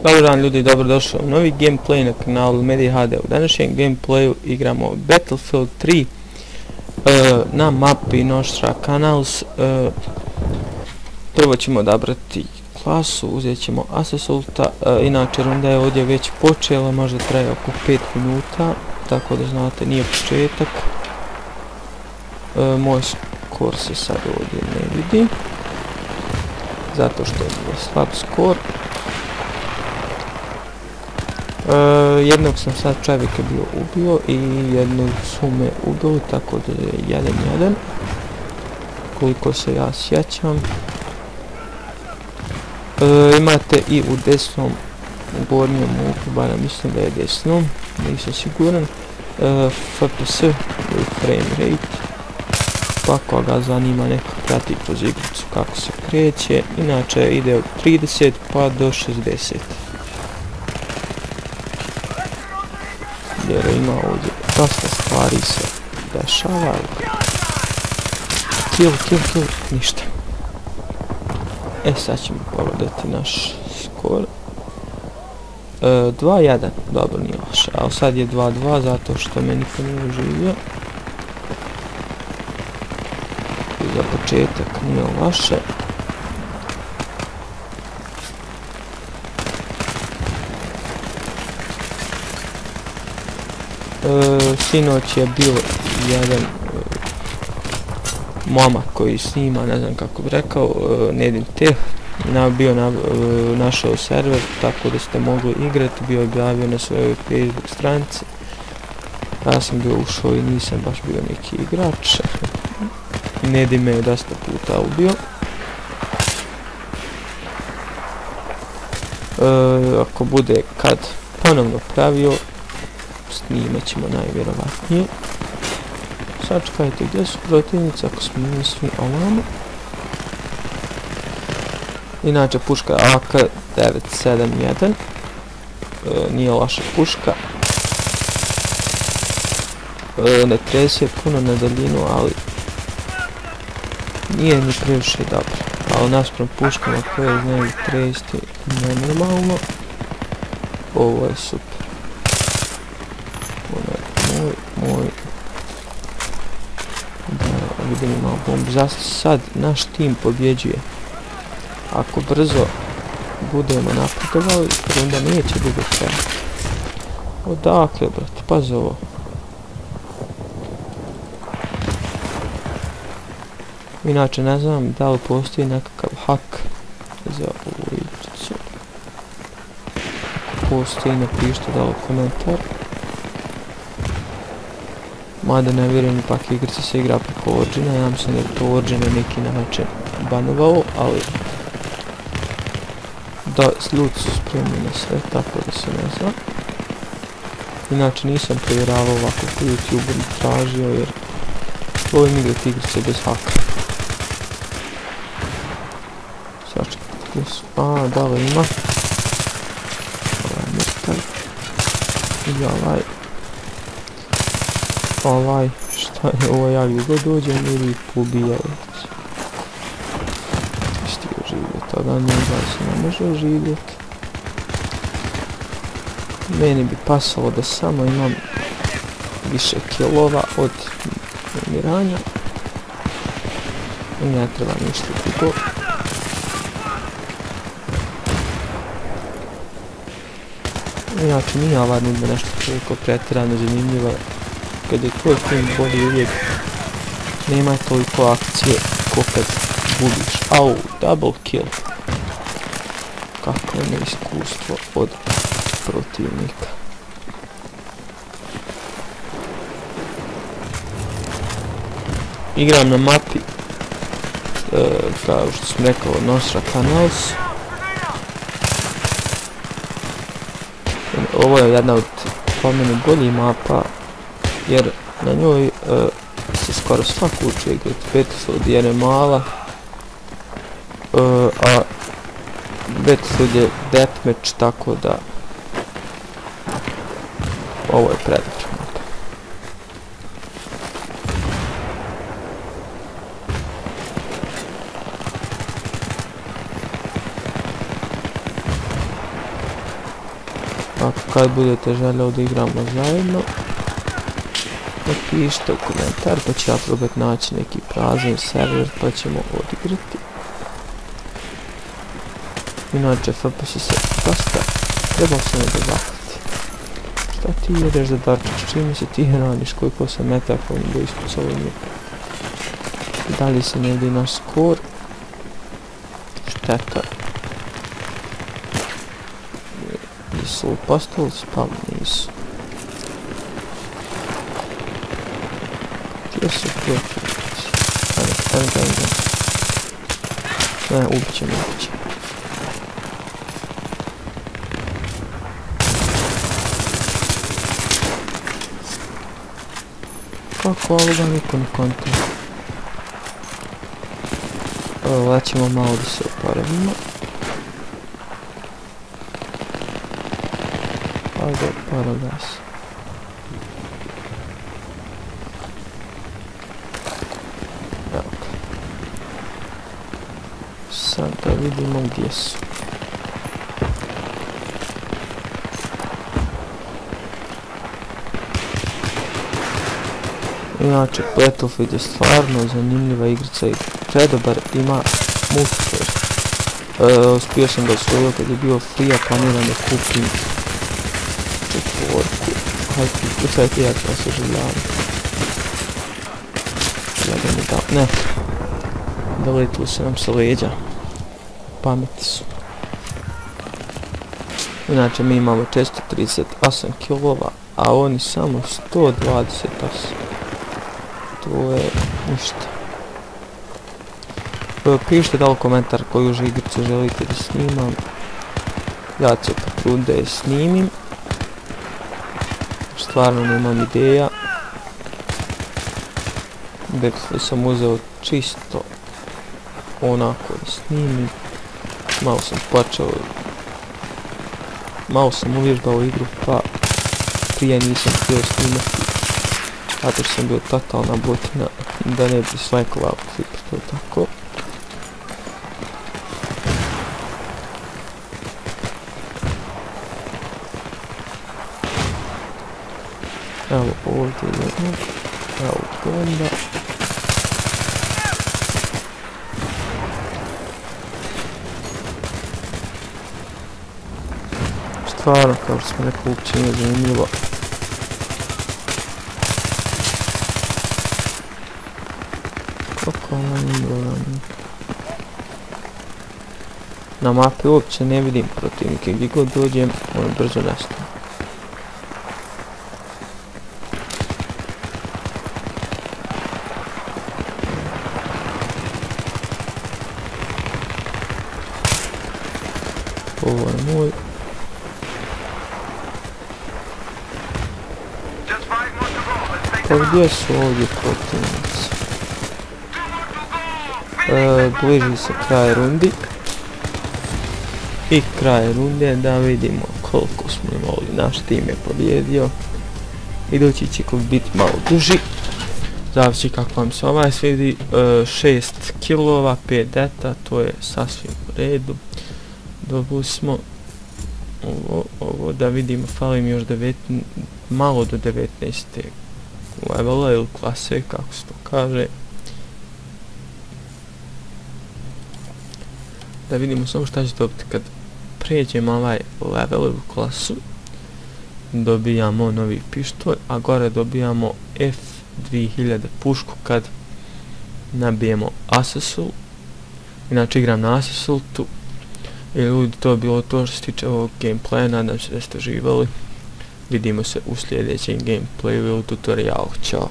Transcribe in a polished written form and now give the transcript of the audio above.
Dobar dan ljudi, dobrodošli u novi gameplay na kanalu Medija HD. U današnjem gameplayu igramo Battlefield 3 na mapi Nostra Canals. Prvo ćemo odabrati klasu, uzet ćemo Assaulta. Inače runda je ovdje već počela, možda traje oko 5 minuta, tako da znate nije početak. Moj skor se sad ovdje ne vidi, zato što je slab skor. Jednog sam sad čovjeka bio ubio i jednog su me ubili, tako da je 1-1 koliko se ja sjećam. Imate i u desnom gornjem uku, barem mislim da je desnom, nisam siguran, FPS ili frame rate, pa koga zanima neka prati kroz igricu kako se kreće. Inače ide od 30 pa do 60. Jer ima ovdje dosta stvari se dešava. Kill, ništa. Sad ćemo pogledati naš skor. 2-1, dobro nije loše, ali sad je 2-2 zato što me niko nije uživio. Za početak nije loše. Sinoć je bio jedan momak koji snima, ne znam kako bi rekao, Nedim Teh, bio našao server, tako da ste mogli igrati, bio je objavio na svojoj Facebook stranici. Ja sam bio ušao i nisam baš bio neki igrač. Nedim me je dosta puta ubio. Ako bude kad ponovno pravio, snimat ćemo najvjerovatnije. Sačekajte, gdje su protivnici ako smo mi svi ovamo. Inače puška AK-971, nije loša puška. Ne tresi je puno na daljinu, ali nije ni previše dobro. Ali naspram puškama koje znaju tresti nenormalno, ovo je super. Moj da vidim, imao bombu. Sad naš tim pobjeđuje. Ako brzo budemo napredovali, runda neće dugo trajati. Odakle, brate, pazi ovo. Inače ne znam da li postoji nekakav hak za ovu igricu. Ako postoji, napišite da li komentar. Mada ne vjerujem, ipak igrica se igra preko Origina, ja mislim da je to Origin na neki način banovao, ali da ljudi su spremni na sve, tako da se ne zna. Inače nisam provjeravao ovako po YouTuberu tražio, jer volim igrati igrice bez haka. Sačekajte gdje su, da li ima? Ovaj mrtav. I ovaj, šta je ovo, ja jugo dođem ili pobijaju. Isti oživjeti, a da njega se ne može oživjeti. Meni bi pasalo da samo imam više kilova od umiranja. I ne treba ništa drugo. Inače nije ova nudba nešto toliko pretjerano zanimljiva. Kada je tvoj tim bolji uvijek, nema toliko akcije ko kad gubiš. Au, double kill. Kako je neiskustvo od protivnika. Igram na mapi, kao što sam rekao, Nostra Canals. Ovo je jedna od po meni boljih mapa, jer na njoj se skoro svako uči igrati. Battlefield jer je mala, a Battlefield je deathmatch, tako da ovo je predobra mapa. Ako kad budete željeli da igramo zajedno, napišite u komentar, pa ću ja probati naći neki prazan server pa ćemo odigrati. Inače, FPS se dosta trebao se ne dozahvati. Šta ti jedeš za Darčić? Čime se ti raniš? Koliko sam metaka on bo ispucao njih? Dalje se ne vidi naš skor. Šteta. Nisu li postali spam? Nisu. Gdje su protivnici? Ajde. Ne, ubit ćemo. Kako ovoga niko ne kontuje. Evo, ćemo malo da se oporavimo. Ajde, oporavljaj se. Evo ga. Sad da vidimo gdje su. Inače, Battlefield je stvarno zanimljiva igrica i predobar, ima multiplayer. Uspio sam ga osvojio kad je bio free, a planiram da kupim četvorku. Hajde, kucajte, ja ću vas oživljavati. Ne. Doletili su nam se leđa. Pameti su. Inače, mi imamo 438 kilova, a oni samo 128. To je ništa. Pišite da li komentar koju igricu želite da snimam. Ja ću potruditi da je snimim. Stvarno nemam ideja. Battlefield sam uzeo čisto onako da snimim. Malo sam uvježbao igru, pa prije nisam htio snimati. Zato što sam bio totalna botina, da ne bi svajkovao klip, to je tako. Evo ovdje jednog, evo bomba. Stvarno, kao što smo rekli, uopće nije zanimljivo. Kako ono nije. Na mapi uopće ne vidim protivnike, gdje god dođem, ono brzo nestane. Ovo je moj. Pa gdje su ovdje protivnici? Bliži se kraj rundi. I kraj runde da vidimo koliko smo imali. Naš tim je pobjedio. Idući će biti malo duži. Zavisi kako vam se ovaj svidi. 6 kilova, 5 deta, to je sasvim u redu. Dobili smo ovo da vidimo, fali mi još malo do 19. levela ili klase, kako se to kaže. Da vidimo samo šta će dobiti kad pređemo ovaj level ili klasu. Dobijamo novi pištolj, a gore dobijamo F2000 pušku kad nabijemo Assault. Inače igram na Assaultu. I ljudi, to je bilo to što se tiče ovog gameplaya, nadam se da ste uživali. Vidimo se u sljedećem gameplayu ili tutorialu, ćao.